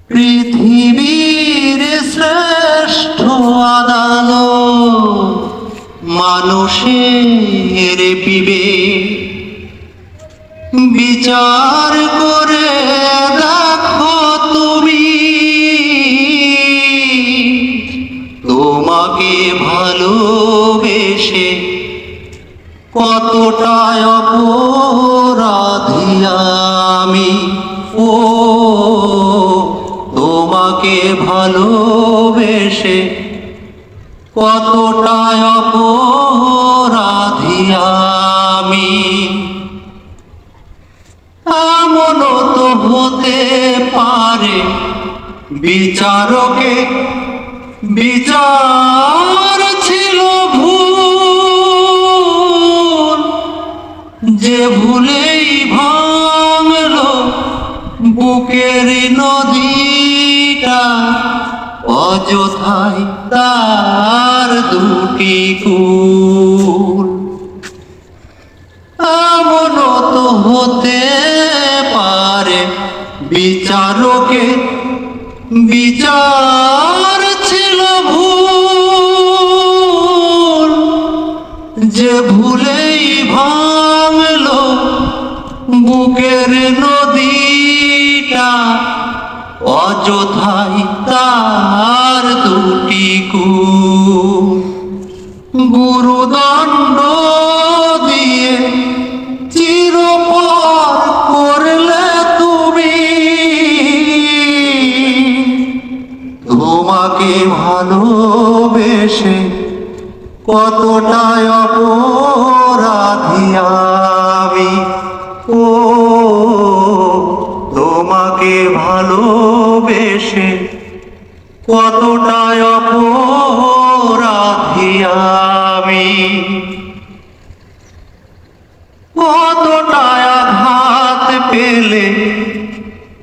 পৃথিবীর শ্রেষ্ঠ আদালত মানুষের বিবেক বিচার করে দেখো তুমি তোমাকে ভালোবেসে কতটা অপরাধী আমি। ও তোমাকে ভালোবেসে কতটা অপরাধী আমি। এমনও তো হতে পারে বিচারকে বিচার ছিল ভুল, যে ভুলেই ভাঙলো বুকের নদীটা অযথায় তার দুটি কূল। এমনও তো হতে পারে বিচারকে বিচার ছিল ভুল, যে ভুলেই ভাঙলো বুকের নদীটা অযথায় তার দুটি কূল। গুরুদণ্ড দিয়ে চিরপর করলে তুমি তোমাকে ভালোবেসে কতটা অপরাধী আমি। ও তোমাকে ভালোবেসে কতটা অপরাধী আমি। কতটা আঘাত পেলে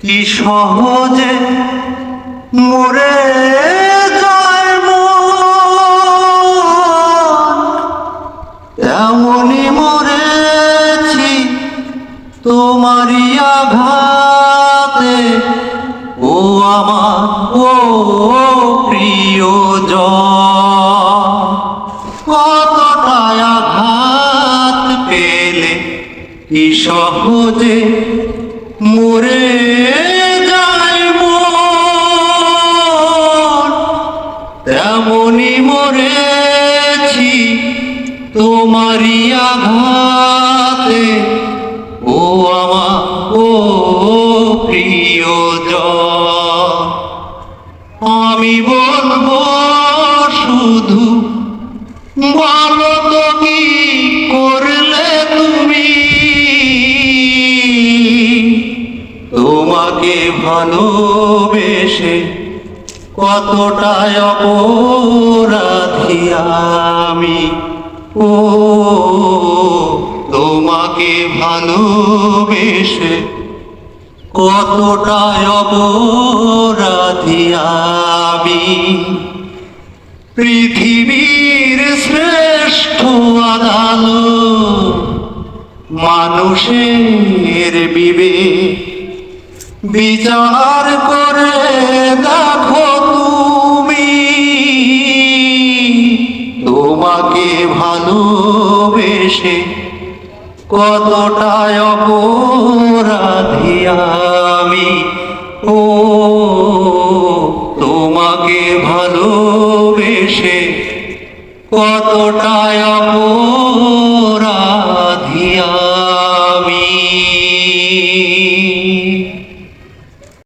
কি সহজে মরে যায় মন, তেমনি মরেছি তোমারই আঘাতে। ও আমার ও প্রিয়জন, কতটা আঘাত পেলে কি সহজে মরে যায় মন, তেমনি মরেছি তোমারই আঘাতে। ও আমার ও প্রিয়জন, আমি বলবো শুধু বলো তো কি করলে তুমি তোমাকে ভালোবেসে কতটা অপরাধী আমি। ও তোমাকে ভালোবেসে কতটা অপরাধী আমি। পৃথিবীর শ্রেষ্ঠ আদালত মানুষের বিবেক বিচার করে দেখো তুমি তোমাকে ভালোবেসে কতটা অপরাধী আমি। ও তোমাকে ভালোবেসে কতটা